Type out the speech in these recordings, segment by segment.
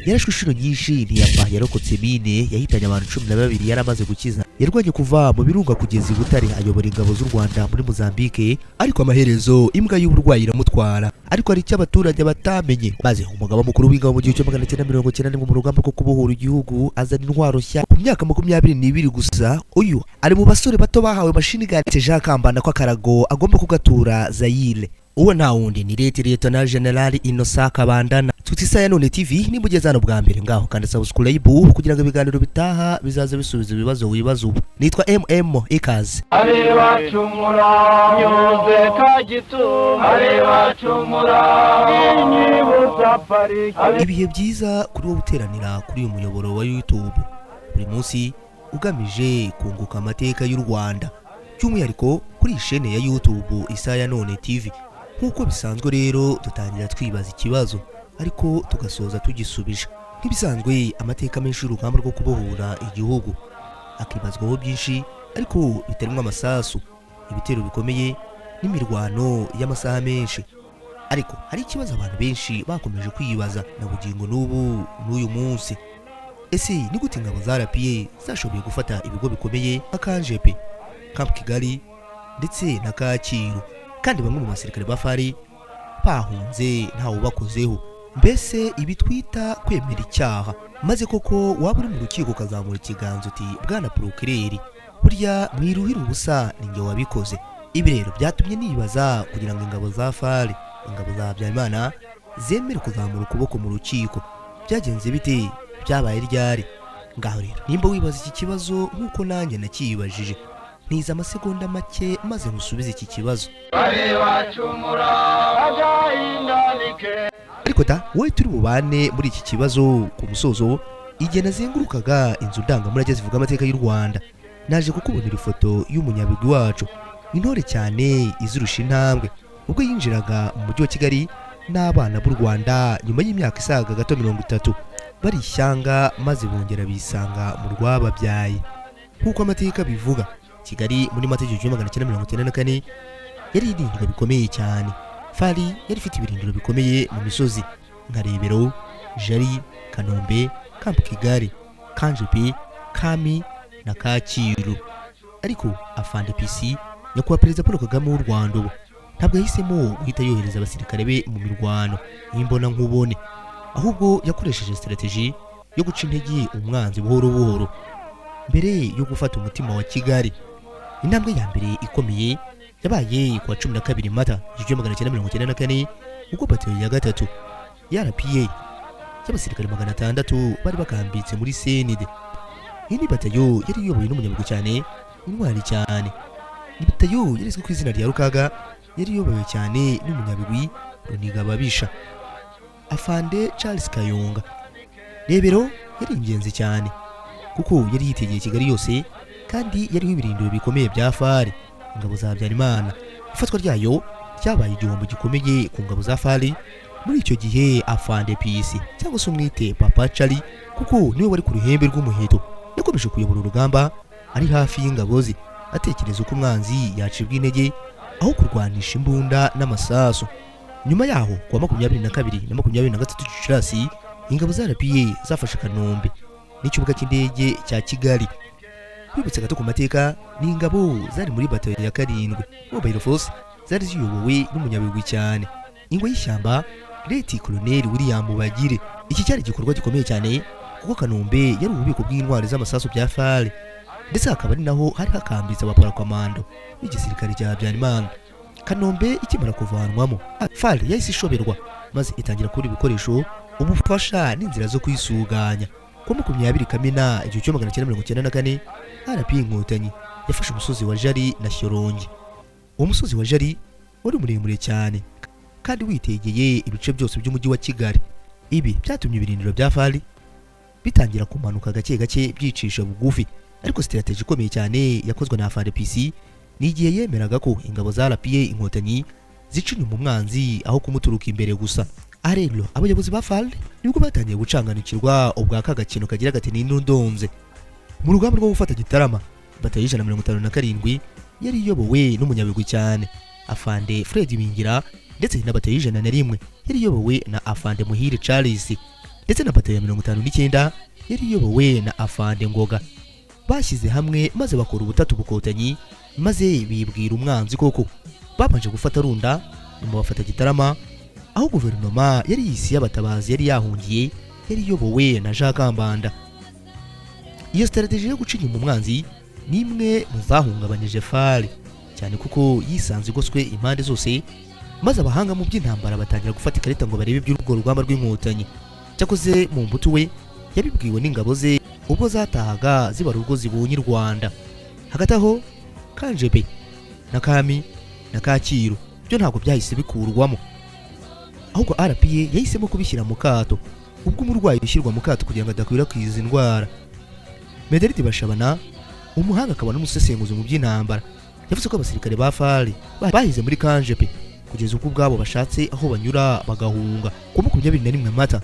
yarashwe inshuro nyinshi ntiyapfa, yarokotse mine yahitanye abantu 12 yaramaze gukiza. Yarwanye kuva mu birunga kugeza i Butare, ayobora ingabo z'u Rwanda muri Mozambique, ariko amaherezo imbwa y'uburwayi iramutwara. Ariko hari icyo abaturage batamenye, maze umugaba mukuru w'ingabo mu gihe cyo 1991 mu rugamba rwo kubohora igihugu azana intwaro nshya ku myaka 22 gusa. Uyu ari mu basore bato bahawe machine gun Jean Kambanda ko akarago agomba kugatura Zaire. Uwo nta wundi ni Lieutenant General Innocent Kabandana. Tutisa ya None TV ni mugezano bwa mbere, ngaho kandi subscribe kugira ngo ibiganiro bitaha bizaza bisubiza ibibazo wibazo. Nitwa ikaze. Aribacumura nyuze kagitu, aribacumura inyibuza pariki. Ibihe byiza kuri wo guteranira kuri uyu muyoboro wa YouTube buri munsi ugamije kunguka amateka y'u Rwanda, cy'umwihariko kuri ishene ya YouTube Isa ya None TV. Nkuko bisanzwe rero dutangira twibaza ikibazo ariko tugasoza tugisubije. Nk'ibisanzwe amateka menshi y'urugamba rwo kubohora igihugu akibazwaho byinshi, ariko bitarimo amasasu, ibitero bikomeye n'imirwano y'amasaha menshi. Ariko hari ikibazo abantu benshi bakomeje kwibaza na bugingo n'ubu n'uyu munsi: ese ni gute ingabo za RPA zashoboye gufata ibigo bikomeye nka Kanjepe, Camp Kigali ndetse na Kacyiru, kandi bamwe mu basirikare ba FARI bahunze ntawo bakozeho? Mbese ibi twita kwemera icyaha, maze koko waba uri mu rukiko ukazamura ikiganza uti bwana procureur, burya mwiruhira ubusa ninjye wabikoze. Ibi rero byatumye nibaza kugira ngo ingabo za FARI, ingabo za Habyarimana zemere kuzamura ukuboko mu rukiko. Byagenze bite? Byabaye ryari? Ngaho rero nimba wibaza iki kibazo nkuko nanjye nakibajije, niza amasegonda make maze ngusubize iki kibazo. Ariko wowe turi bubane muri iki kibazo ku musozo, igihe nazengurukaga inzu ndangamurage zivuga amateka y'u Rwanda, naje kukubonera ifoto y'umunyabigwi wacu, intore cyane izirusha intambwe, ubwo yinjiraga mu mujyi wa Kigali n'abana b'u Rwanda nyuma y'imyaka isaga gato 30 bari ishyanga, maze bongera bisanga mu rwababyaye. Nkuko amateka bivuga, Kigali muri Mata 1994 yari irindwa bikomeye cyane. FARI yari ifite ibirindiro bikomeye mu misozi nka Rebero, Jari, Kanombe, Camp Kigali, Kanjepe, Kami na Kacyiru. Ariko Afande PC, nyakubahwa Perezida Paul Kagame w'u Rwanda, ntabwo yahisemo guhita yohereza abasirikare be mu mirwano y'imbona nkubone, ahubwo yakoresheje strategy yo guca intege umwanzi buhoro buhoro mbere yo gufata umutima wa Kigali. Intambwe ya mbere ikomeye yabaye ku 12 Mata 1994 ubwo batayo ya gatatu ya RPA y'abasirikare 600 bari bakambitse muri Senide. Iyi ni batayo yari iyobowe n'umunyabigwi cyane, intwari cyane. Ni batayo yarizwe ku izina rya Rukaga, yari iyobowe cyane n'umunyabigwi Runigababisha, Afande Charles Kayonga. Rebero yari ingenzi cyane kuko yari yitegeye Kigali yose, kandi yariho ibirindiro bikomeye bya FARI, ingabo za Habyarimana. Ifatwa ryayo cyabaye igihombo gikomeye ku ngabo za FARI. Muri icyo gihe Afande PC, cyangwa se umwite Papa Charlie, kuko niwe wari ku ruhembe rw'umuheto, yakomeje kuyobora urugamba ari hafi y'ingabo ze, atekereza uko umwanzi yacibwa intege aho kurwanisha imbunda n'amasasu. Nyuma yaho kuwa 22 na 23 Gicurasi, ingabo za RPA zafashe Kanombe n'ikibuga cy'indege cya Kigali. Kwibutsa gato ku mateka, ni ingabo zari muri batayo ya 7 Mobile Force, zari ziyobowe n'umunyabigwi cyane, ingwe y'ishyamba Leti Colonel William Bagire. Iki cyari igikorwa gikomeye cyane kuko Kanombe yari ububiko bw'intwari z'amasasu bya FARI, ndetse hakaba ari naho hari hakambitse abaparakomando b'igisirikare cya Habyarimana. Kanombe ikimara kuvanwamo, FARI yahise ishoberwa maze itangira kubura ibikoresho, ubufasha n'inzira zo kwisuganya. Ku 20 Kamena 1994 RPA Inkotanyi yafashe umusozi wa Jari na Shyorongi. Uwo musozi wa Jari wari muremure cyane kandi witegeye ibice byose by'umujyi wa Kigali. Ibi byatumye ibirindiro bya FARI bitangira kumanuka gake gake byicisha bugufi. Ariko strategy ikomeye cyane yakozwe na Afande PC ni igihe yemeraga ko ingabo za RPA Inkotanyi zica inyuma umwanzi aho kumuturuka imbere gusa. Rero abayobozi ba FARI nibwo batangiye gucanganukirwa ubwa kagakino kagira gati n'indonze. Mu rugamba rwo gufata Gitarama, batayo 157 yari iyobowe n'umunyabigwi cyane Afande Fred Bingira, ndetse na batayo 101 yari iyobowe na Afande Muhire Charles. ndetse na batayo ya 59 yari iyobowe na Afande Ngoga. Bashyize hamwe maze bakora ubutatu bukotanyi, maze bibwira umwanzi koko. Babanje gufata Runda, nyuma bafata Gitarama, aho guverinoma yari yisi y'abatabazi yari yahungiye yari iyobowe na Jean Kambanda. Iyo strategie yo guca inyuma umwanzi ni imwe mu zahungabanyije FARC cyane kuko yisanze igoswe impande zose, maze abahanga mu by'intambara batangira gufata ikarita ngo barebe iby'urwo rugamba rw'inkotanyi. Cyakoze mu mbuto we yabibwiwe n'ingabo ze ubwo zatahaga zibara urwo zibonye u Rwanda. Hagati aho Kanjebe na Kami na Kacyiru byo ntabwo byahise bikurwamo, ahubwo RPA yahisemo kubishyira mu kato, ubwo umurwayi ushyirwa mu kato kugira ngo adakwirakwiza indwara. Mederiti Bashabana, umuhanga akaba n'umusesenguzi mu by'intambara, yavuze ko abasirikare ba FARC bahize muri Kanjebe kugeza ubwo ubwabo bashatse aho banyura bagahunga. Ku 21 Mata,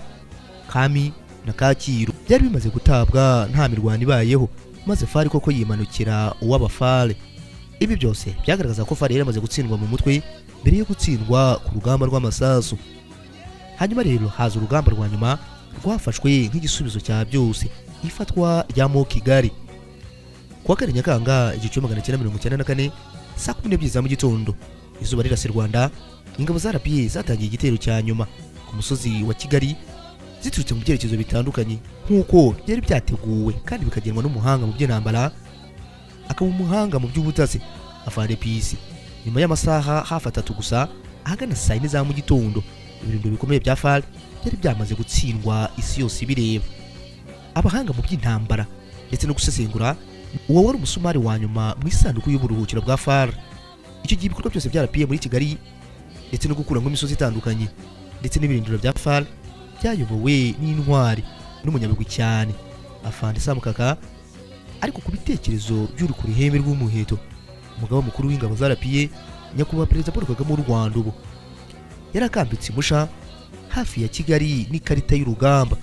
Kami na Kacyiru byari bimaze gutabwa nta mirwano ibayeho, maze FARC koko yimanukira uw'abafare. Ibi byose byagaragaza ko FARC yari amaze gutsindwa mu mutwe mbere yo gutsindwa ku rugamba rw'amasasu. Hanyuma rero haza urugamba rwa nyuma rwafashwe nk'igisubizo cya byose, ifatwa rya Kigali. Kuwa 4 Nyakanga 1994 saa 12 za mu gitondo, izuba rirase Rwanda, ingabo za RPA zatangiye igitero cya nyuma ku musozi wa Kigali ziturutse mu byerekezo bitandukanye nk'uko byari byateguwe kandi bikagenwa n'umuhanga mu by'intambara, akaba umuhanga mu by'ubutasi Afande Peace. Nyuma y'amasaha hafi 3 gusa, ahagana saa 4 za mu gitondo, ibirindo bikomeye bya FARC byari byamaze gutsindwa isi yose bireba. Abahanga mu by'intambara ndetse no gusesengura, uwo wari umusumari wa nyuma mu isanduku y'uburuhukiro bwa FARC. Icyo gihe ibikorwa byose byarapiye muri Kigali ndetse no gukura imisozi itandukanye ndetse n'ibirindiro bya FARC byayobowe n'intwari n'umunyabigwi cyane Afande Samukaka. Ariko ku bitekerezo by'uri ku ihembe rw'umuheto, umugaba mukuru w'ingabo za RPA nyakubahwa Perezida Paul Kagame w'u Rwanda ubu yarakambitse Musha hafi ya Kigali n'ikarita y'urugamba.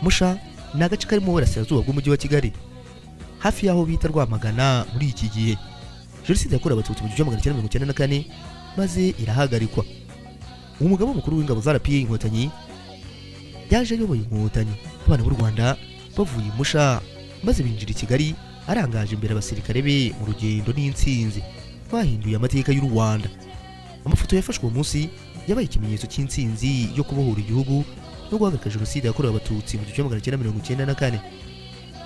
Musha ni agace karimo uburasirazuba bw'umujyi wa Kigali, hafi yaho bita Rwamagana. Muri iki gihe Jenoside yakorewe Abatutsi mu 1994 maze irahagarikwa. Umugaba mukuru w'ingabo za RPA Inkotanyi yaje ayoboye Inkotanyi, abana b'u Rwanda bavuye Musha maze binjira i Kigali, arangaje imbere abasirikare be mu rugendo n'intsinzi bahinduye amateka y'u Rwanda. Amafoto yafashwe uwo munsi yabaye ikimenyetso cy'intsinzi yo kubohora igihugu no guhagarika Jenoside yakorewe Abatutsi mu 1994.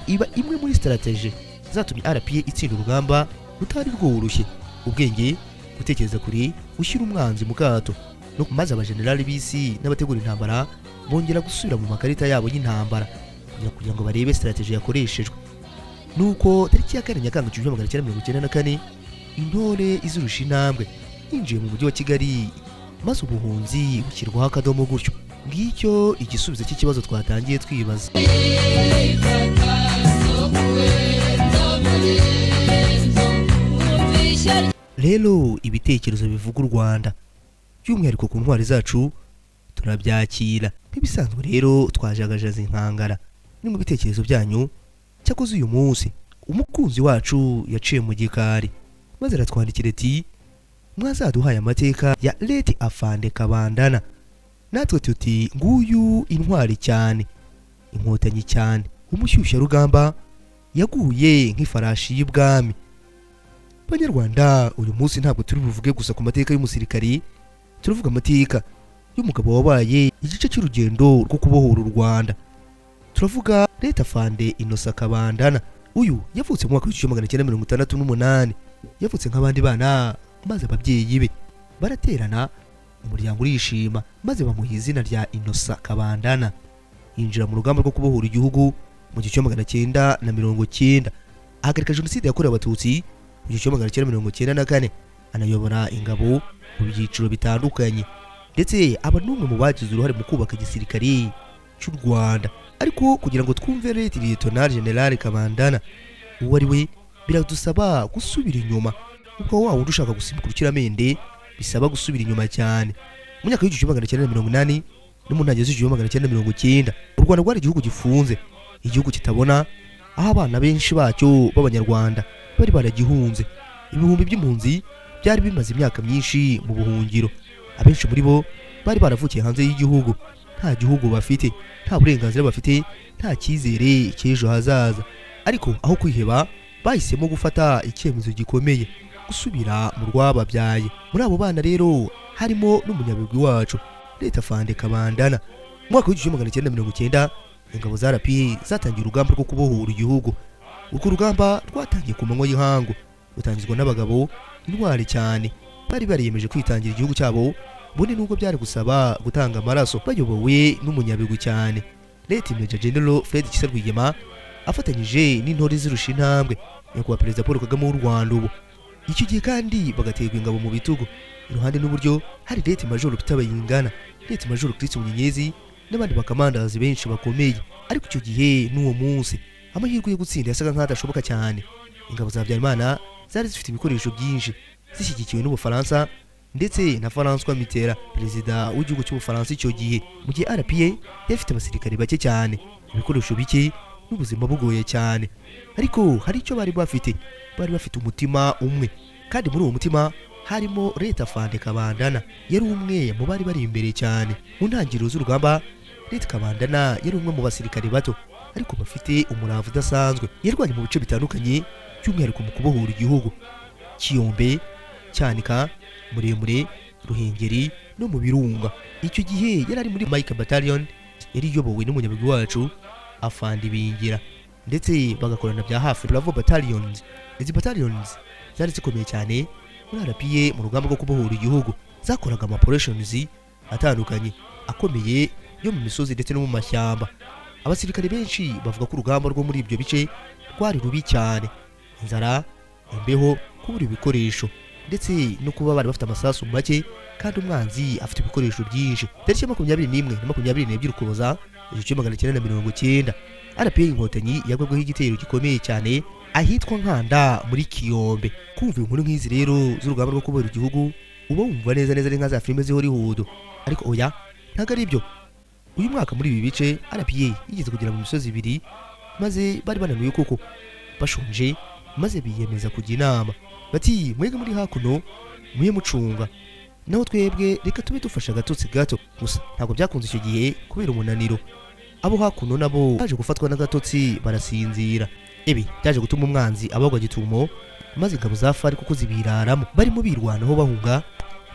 Iba imwe muri strategie zatumye RPA itsinda urugamba rutari rworoshye: ubwenge, gutekereza kure, ushyira umwanzi mu kato, no maze abajenerali b'isi n'abategura intambara bongera gusubira mu makarita yabo y'intambara kugira ngo barebe strategie yakoreshejwe. Nuko tariki ya 4 Nyakanga 1994, intore izurusha intambwe yinjiye mu mujyi wa Kigali, maze ubuhunzi bushyirwaho akadomo gutyo. Ngicyo igisubizo cy'ikibazo twatangiye twibaza. Rero ibitekerezo bivuga u Rwanda by'umwihariko ku ntwari zacu turabyakira nk'ibisanzwe. Rero twajagajaza inkangara ni mu bitekerezo byanyu. Cyakoze uyu munsi umukunzi wacu yaciye mu gikari maze aratwandikira ati: mwazaduhaye amateka ya Leti Afande Kabandana, natwe tuti nguyu intwari cyane, inkotanyi cyane, umushyushya rugamba yaguye nk'ifarashi y'ibwami. Banyarwanda, uyu munsi ntabwo turi buvuge gusa ku mateka y'umusirikari, turavuga amateka y'umugabo wabaye igice cy'urugendo rwo kubohora u Rwanda. Turavuga Leti Afande Innocent Kabandana. Uyu yavutse mu mwaka wa 1968, yavutse nk'abandi bana, maze ababyeyi be baraterana, umuryango urishima, maze bamuha izina rya Innocent Kabandana. Yinjira mu rugamba rwo kubohora igihugu mu 1990, ahagarika Jenoside yakorewe Abatutsi mu 1994, anayobora ingabo mu byiciro bitandukanye, ndetse aba n'umwe mu bagize uruhare mu kubaka igisirikare cy'u Rwanda. Ariko kugira ngo twumve Lieutenant General Kabandana uwo ari we, biradusaba gusubira inyuma, ubwo wa wundi ushaka gusimbuka urukiramende bisaba gusubira inyuma cyane. Mu myaka y'1980 no mu ntangiriro z'1990, u Rwanda rwari igihugu gifunze, igihugu kitabona, aho abana benshi bacyo b'Abanyarwanda bari baragihunze. Ibihumbi by'impunzi byari bimaze imyaka myinshi mu buhungiro, abenshi muri bo bari baravukiye hanze y'igihugu, nta gihugu bafite, nta burenganzira bafite, nta cyizere cy'ejo hazaza. Ariko aho kwiheba bahisemo gufata icyemezo gikomeye, gusubira mu rwababyaye. Muri abo bana rero harimo n'umunyabigwi wacu Leta Afande Kabandana. Mu mwaka w'1990 ingabo za RPA zatangiye urugamba rwo kubohora igihugu. Urwo rugamba rwatangiye ku manywa y'ihangu, rutangizwa n'abagabo intwari cyane bari bariyemeje kwitangira igihugu cyabo, bone nubwo byari gusaba gutanga amaraso, bayobowe n'umunyabigwi cyane Leta Major General Fred Gisa Rwigema, afatanyije n'intore zirusha intambwe nyakubahwa Perezida Paul Kagame w'u Rwanda ubu. Icyo gihe kandi bagaterwa ingabo mu bitugu. Iruhande n'uburyo hari Leta Major Peter Bayingana, Leta Major Christophe Munyenyezi n'abandi bakamandazi benshi bakomeye. Ariko icyo gihe n'uwo munsi amahirwe yo gutsinda yasaga nk'adashoboka cyane. Ingabo za Habyarimana zari zifite ibikoresho byinshi, zishyigikiwe n'Ubufaransa ndetse na François Mitterrand, perezida w'igihugu cy'Ubufaransa icyo gihe. Mu gihe RPA yafite abasirikare bake cyane, ibikoresho bike n'ubuzima bugoye cyane. Ariko hari icyo bari bafite umutima umwe, kandi muri uwo mutima harimo Leta Afande Kabandana. Yari umwe mu bari bari imbere cyane. Mu ntangiriro z'urugamba Leta Kabandana yari umwe mu basirikare bato ariko bafite umurava udasanzwe. Yarwanye mu bice bitandukanye, by'umwihariko mu kubohora igihugu: Kiyombe, Cyanika, Muremure, Ruhengeri no mu Birunga. Icyo gihe yari ari muri Mike Battalion, yari iyobowe n'umunyabigwi wacu Afande Bingira, ndetse bagakorana bya hafi Bravo Battalions. Izi battalions zari zikomeye cyane muri RPA mu rugamba rwo kubohora igihugu. Zakoraga ama operations atandukanye akomeye yo mu misozi ndetse no mu mashyamba. Abasirikare benshi bavuga ko urugamba rwo muri ibyo bice rwari rubi cyane: inzara, imbeho, kubura ibikoresho, ndetse no kuba bari bafite amasasu make kandi umwanzi afite ibikoresho byinshi. Tariki 21 na 22 Ukuboza 1990 RPA Inkotanyi yagwabweho igitero gikomeye cyane ahitwa Nkanda muri Kiyombe. Kumva inkuru nk'izi rero z'urugamba rwo kubohora igihugu uba wumva neza neza nka za filime z'Hollywood. Ariko oya, ntago ari byo. Uyu mwaka muri ibi bice RPA yigeze kugera mu misozi ibiri, maze bari bananuye koko bashonje, maze biyemeza kujya inama bati: mwege muri hakuno muye mucunga, naho twebwe reka tube dufasha agatotsi gato. Gusa ntabwo byakunze icyo gihe kubera umunaniro. Abo hakuno nabo baje gufatwa n'agatotsi barasinzira. Ibi byaje gutuma umwanzi abagwa gitumo, maze ingabo za FARC kuko zibiraramo barimo birwanaho bahunga.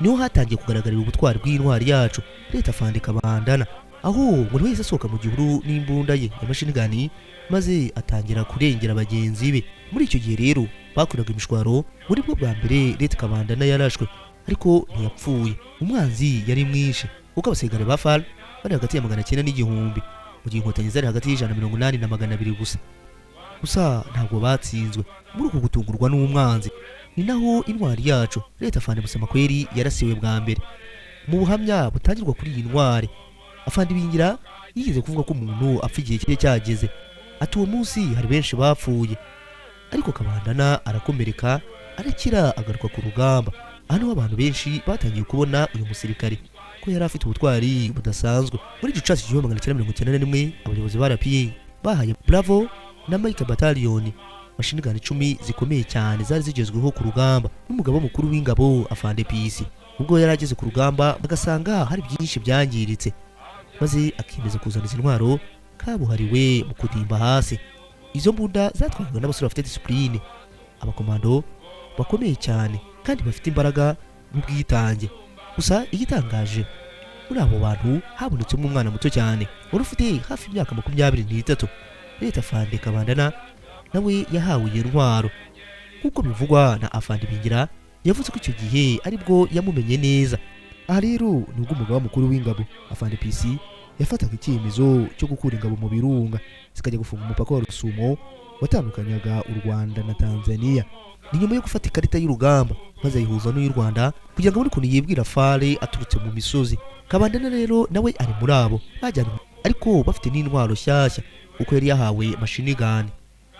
Niho hatangiye kugaragarira ubutwari bw'intwari yacu Leta Afande Kabandana, aho buri wese asohoka mu gihuru n'imbunda ye ya machine gun, maze atangira kurengera bagenzi be. Muri icyo gihe rero bakoraga imishwaro. Muri bwo bwa mbere Leta Kabandana yarashwe, ariko ntiyapfuye. Umwanzi yari mwinshi kuko abasirikare ba FARC bari hagati ya 900 n'igihumbi, mu gihe Inkotanyi zari hagati y'180 na 200 gusa. Gusa ntabwo batsinzwe. Muri uko gutungurwa n'umwanzi ni naho intwari yacu Leta Afande Musemakweri yarasiwe bwa mbere. Mu buhamya butangirwa kuri iyi ntwari, Afande Bingira yigeze kuvuga ko umuntu apfa igihe cye cyageze. Ati uwo munsi hari benshi bapfuye, ariko Kabandana arakomereka, arakira, agaruka ku rugamba. Hano abantu benshi batangiye kubona uyu musirikare ko yari afite ubutwari budasanzwe. Muri Gicurasi 1991 abayobozi ba RPA bahaye Bravo na Mike Battalion machine gun 10 zikomeye cyane zari zigezweho ku rugamba n'umugabo mukuru w'ingabo Afande Peace. Ubwo yari ageze ku rugamba agasanga hari byinshi byangiritse, maze akemeza kuzana izi ntwaro kabuhariwe mu kudimba hasi. Izo mbunda zatwawe n'abasore bafite discipline, abakomando bakomeye cyane kandi bafite imbaraga n'ubwitange. Gusa igitangaje muri abo bantu habonetsemo umwana muto cyane wari ufite hafi imyaka 23. Leta Afande Kabandana nawe yahawe iyo ntwaro. Kuko bivugwa na Afande Bingira, yavuze ko icyo gihe aribwo yamumenye neza. Aha rero nubwo umugaba mukuru w'ingabo Afande Peace yafataga icyemezo cyo gukura ingabo mu Birunga zikajya gufunga umupaka wa Rusumo watandukanyaga u Rwanda na Tanzania. Ni nyuma yo gufata ikarita y'urugamba maze ayihuza n'u Rwanda kugira ngo muri kuntu yibwira FARC aturutse mu misozi. Kabandana rero nawe ari muri abo bajyana, ariko bafite n'intwaro shyashya kuko yari yahawe machine gun.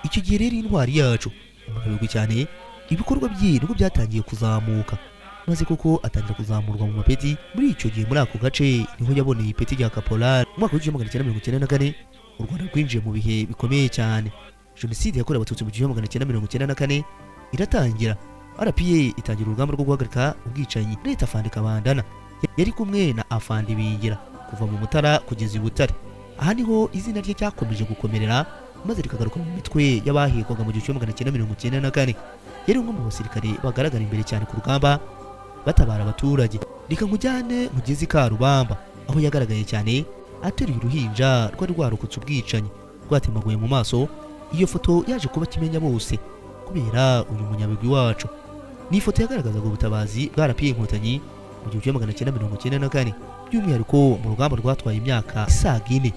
Icyo gihe rero intwari yacu umugabo cyane, ibikorwa bye nubwo byatangiye kuzamuka, maze koko atangira kuzamurwa mu mapeti. Muri icyo gihe muri ako gace niho yaboneye ipeti rya Caporal. Mu mwaka w'1994 u Rwanda rwinjiye mu bihe bikomeye cyane. Jenoside yakorewe Abatutsi mu 1994 iratangira. RPA itangira urugamba rwo guhagarika ubwicanyi. Leta Afande Kabandana yari kumwe na Afande Bingira kuva mu Mutara kugeza i Butare. Aha niho izina rye cyakomeje gukomerera maze rikagaruka mu mitwe y'abahigwaga mu 1994. Yari umwe mu basirikare bagaragara imbere cyane ku rugamba batabara abaturage. Reka nkujyane mugezi ka Rubamba aho yagaragaye cyane ateruye uruhinja rwari rwarokotse ubwicanyi rwatemaguye mu maso. Iyo foto yaje kuba kimenya bose kubera uyu munyabigwi wacu. Ni ifoto yagaragazaga ubutabazi bwa RPA Inkotanyi mu 1994 by'umwihariko mu rugamba rwatwaye imyaka isaga 4.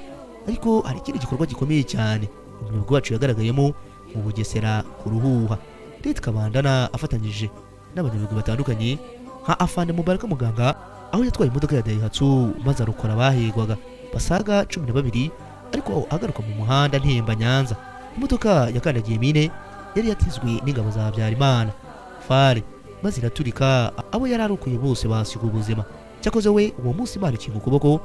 Ariko hari ikindi gikorwa gikomeye cyane umunyabigwi wacu yagaragayemo mu Bugesera ku Ruhuha. Leta Kabandana afatanyije n'abanyabigwi batandukanye nka Afande Mubaraka Muganga aho yatwaye imodoka ya Daihatsu maze arokora abahigwaga basaga 12, ariko agaruka mu muhanda Ntemba Nyanza. Imodoka yakandagiye mine yari yatizwe n'ingabo za Habyarimana FARE maze iraturika, abo yari arokoye bose basiga ubuzima. Cyakoze we uwo munsi Imana ikinga ukuboko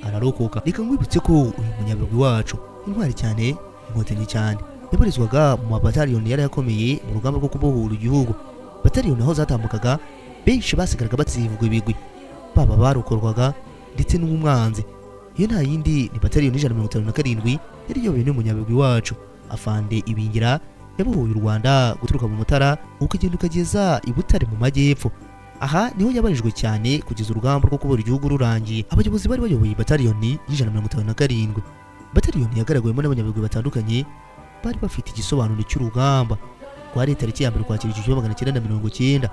ararokoka. Reka nkwibutse ko uyu munyabigwi wacu intwari cyane, inkotanyi cyane, yabarizwaga mu mabataliyoni yari yakomeye mu rugamba rwo kubohora igihugu. Bataliyoni aho zatambukaga benshi basigaraga batsivugwa ibigwi, baba barokorwaga ndetse n'umwanzi. Iyo nta yindi ni bataliyoni 157 yari iyobowe n'umunyabigwi wacu Afande Ibingira yabohoye u Rwanda guturuka mu Mutara ukagenda ukageza i Butare mu majyepfo. Aha niho yabarijwe cyane kugeza urugamba rwo kubora igihugu rurangiye. Abayobozi bari bayoboye bataliyoni 157. Bataliyoni yagaragayemo n'abanyabigwi batandukanye bari bafite igisobanuro cy'urugamba rwari tariki ya 1 Ukwakira 1990.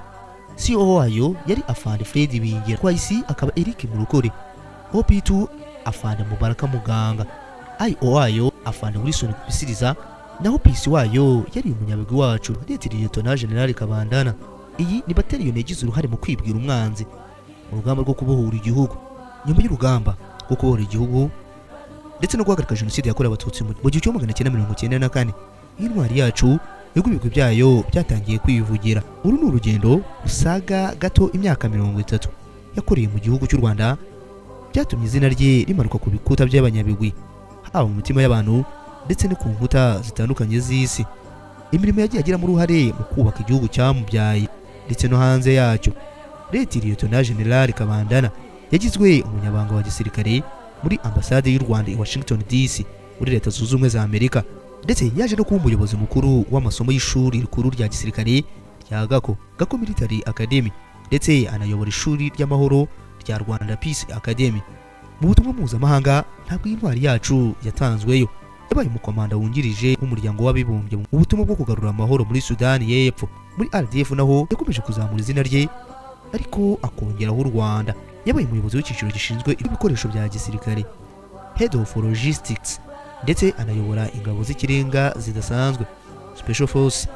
COO wayo yari Afande Fred Ibingira, kwayisi akaba Eric Murukore, OP2 Afande Mubaraka Muganga, IO wayo Afande Wilson Bisiriza, naho PC wayo yari umunyabigwi wacu Lieutenant General Kabandana. Iyi ni bataliyoni yagize uruhare mu kwibwira umwanzi mu rugamba rwo kubohora igihugu. Nyuma y'urugamba rwo kubohora igihugu ndetse no guhagarika jenoside yakorewe abatutsi mu 1994, intwari yacu ibigwi byayo byatangiye kwivugira. Uru ni urugendo rusaga gato imyaka 30 yakoreye mu gihugu cy'u Rwanda, byatumye izina rye rimanuka ku bikuta by'abanyabigwi haba mu mitima y'abantu ndetse no ku nkuta zitandukanye z'isi. Imirimo yagiye agira mu ruhare mu kubaka igihugu cyamubyaye ndetse no hanze yacyo. Lieutenant General Kabandana yagizwe umunyabanga wa gisirikare muri ambasade y'u Rwanda i Washington DC muri Leta Zunze Ubumwe za Amerika, ndetse yaje no kuba umuyobozi mukuru w'amasomo y'ishuri rikuru rya gisirikare rya Gako Military Academy, ndetse anayobora ishuri ry'amahoro rya Rwanda Peace Academy. Mu butumwa mpuzamahanga ntabwo intwari yacu yatanzweyo. Yabaye umukomanda wungirije w'umuryango w'abibumbye mu butumwa bwo kugarura amahoro muri Sudani y'Epfo. Muri RDF naho yakomeje kuzamura izina rye ariko akongeraho u Rwanda. Yabaye umuyobozi w'icyiciro gishinzwe ibikoresho bya gisirikare, Head of Logistics, ndetse anayobora ingabo z'ikirenga zidasanzwe Special Force.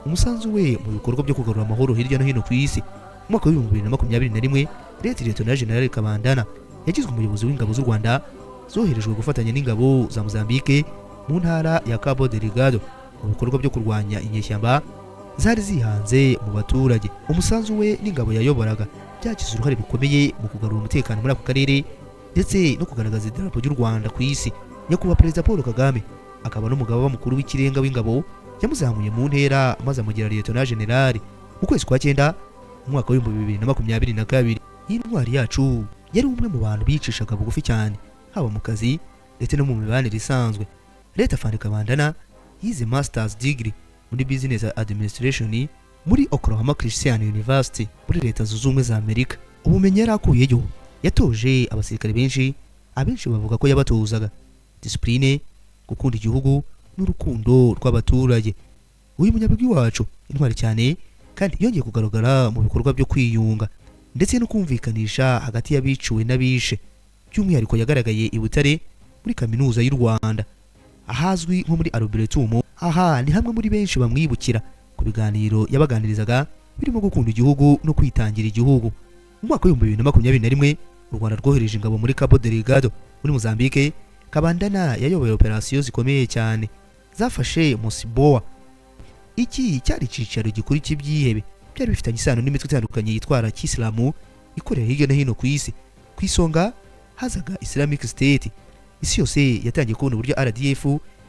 Umusanzu we mu bikorwa byo kugarura amahoro hirya no hino ku isi mu mwaka wa 2021, Lieutenant General Kabandana yagizwe umuyobozi w'ingabo z'u Rwanda zoherejwe gufatanya n'ingabo za Mozambique mu ntara ya Cabo Delgado mu bikorwa byo kurwanya inyeshyamba zari zihanze mu baturage. Umusanzu we n'ingabo yayoboraga byagize uruhare rukomeye mu kugarura umutekano muri ako karere ndetse no kugaragaza idarapo ry'u Rwanda ku isi. Nyakubahwa Perezida Paul Kagame akaba n'umugaba mukuru w'ikirenga w'ingabo yamuzamuye mu ntera maze amugira Lieutenant General mu kwezi kwa 9 mu mwaka wa 2022. Iyi ntwari yacu yari umwe mu bantu bicishaga bugufi cyane haba mu kazi ndetse no mu mibanire isanzwe. Leta Afande Kabandana yize Masters Degree muri Business Administration muri Oklahoma Christian University muri Leta Zunze Ubumwe za Amerika. Ubumenyi yarakuyeyo yatoje abasirikare benshi, abenshi bavuga ko yabatozaga discipline, gukunda igihugu n'urukundo rw'abaturage. Uyu munyabigwi wacu intwari cyane kandi yongeye kugaragara mu bikorwa byo kwiyunga ndetse no kumvikanisha hagati y'abiciwe n'abishe. By'umwihariko yagaragaye i Butare muri Kaminuza y'u Rwanda ahazwi nko muri Arboretum. Aha ni hamwe muri benshi bamwibukira ku biganiro yabaganirizaga birimo gukunda igihugu no kwitangira igihugu. Mu mwaka wa 2021 u Rwanda rwohereje ingabo muri Cabo Delgado muri Mozambique. Kabandana yayoboye operasiyo zikomeye cyane zafashe Mosiboa. Iki cyari cicaro gikuru cy'ibyihebe byari bifitanye isano n'imitwe itandukanye yitwara cy'Islamu ikorera hirya no hino ku isi. Ku isonga hazaga Islamic State. Isi yose yatangiye kubona uburyo RDF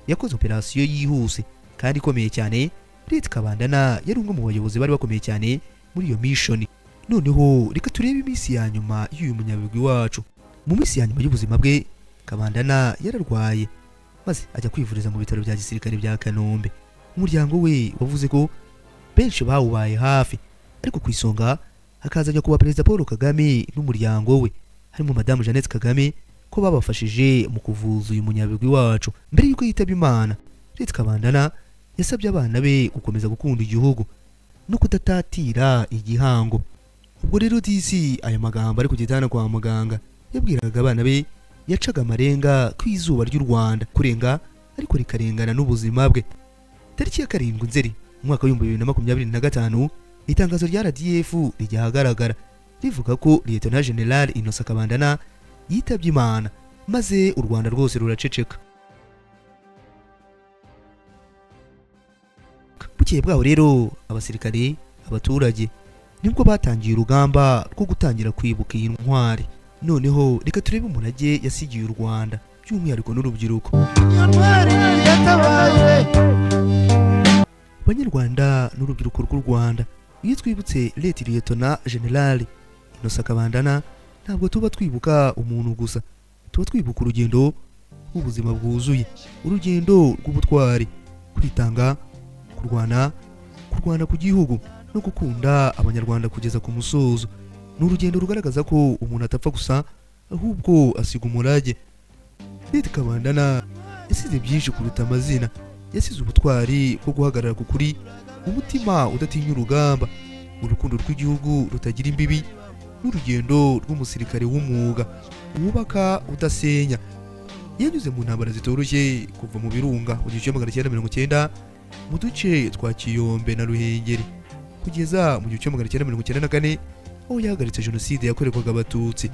yakoze operasiyo yihuse kandi ikomeye cyane. Leta Kabandana yari umwe mu bayobozi bari bakomeye cyane muri iyo mission. Noneho reka turebe iminsi ya nyuma y'uyu munyabigwi wacu. mu minsi ya nyuma y'ubuzima bwe Kabandana yararwaye maze ajya kwivuriza mu bitaro bya gisirikare bya Kanombe. Umuryango we wavuze ko benshi bawubaye hafi, ariko ku isonga hakazanya kuba Perezida Paul Kagame n'umuryango we harimo Madame Jeannette Kagame ko babafashije mu kuvuza uyu munyabigwi wacu. Mbere yuko yitaba Imana, Leta Kabandana yasabye abana be gukomeza gukunda igihugu no kudatatira igihango. Ubwo rero disi aya magambo ari ku gitanda kwa muganga yabwiraga abana be yacaga amarenga ku izuba ry'u Rwanda kurenga ariko rikarengana n'ubuzima bwe. Tariki ya 7 Nzeri umwaka wa 2025 itangazo rya RDF rijya ahagaragara rivuga ko Lieutenant General Innocent Kabandana yitabye Imana, maze u Rwanda rwose ruraceceka. Bukeye bwaho rero abasirikare, abaturage nibwo batangiye urugamba rwo gutangira kwibuka iyi ntwari. Noneho reka turebe umurage yasigiye u Rwanda by'umwihariko n'urubyiruko. Banyarwanda n'urubyiruko rw'u Rwanda, iyo twibutse Lieutenant General Innocent Kabandana ntabwo tuba twibuka umuntu gusa, tuba twibuka urugendo rw'ubuzima bwuzuye, urugendo rw'ubutwari, kwitanga, kurwana ku gihugu no gukunda abanyarwanda kugeza ku musozo. Ni urugendo rugaragaza ko umuntu atapfa gusa ahubwo asiga umurage. Leta Kabandana yasize byinshi kuruta amazina. Yasize ubutwari bwo guhagarara ku kuri, umutima udatinya urugamba, urukundo rw'igihugu rutagira imbibi, n'urugendo rw'umusirikare w'umwuga wubaka udasenya. Yanyuze mu ntambara zitoroshye kuva mu Birunga mu 1990 mu duce twa Kiyombe na Ruhengeri kugeza mu 1994 aho yahagaritse jenoside yakorerwaga abatutsi.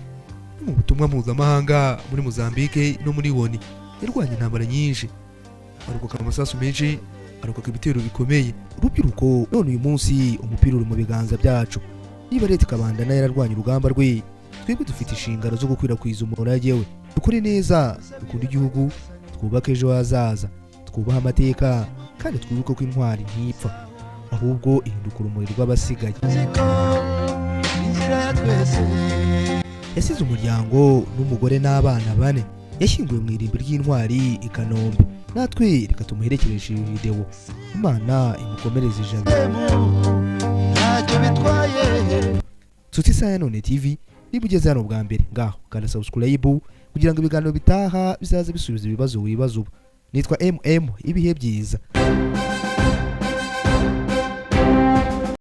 Mu butumwa mpuzamahanga muri Mozambique no muri Woni yarwanye intambara nyinshi, arokoka amasasu menshi, arokoka ibitero bikomeye. Urubyiruko none uyu munsi umupira uri mu biganza byacu. Niba Leta Kabandana yararwanye urugamba rwe, twebwe dufite inshingano zo gukwirakwiza umurage we. Dukore neza, dukunda igihugu, twubake ejo hazaza, twubaha amateka, kandi twibuke ko intwari ntipfa ahubwo ihinduka urumuri rw'abasigaye. Yasize umuryango n'umugore n'abana 4. Yashyinguwe mu irimbi ry'intwari i Kanombe. Natwe reka tumuherekereshe iyi video. Imana imukomereze ijana. Tuti None TV, niba ugeze hano bwa mbere ngaho kandi subscribe kugira ngo ibiganiro bitaha bizaze bisubiza ibibazo wibaza ubu. Nitwa MM, ibihe byiza.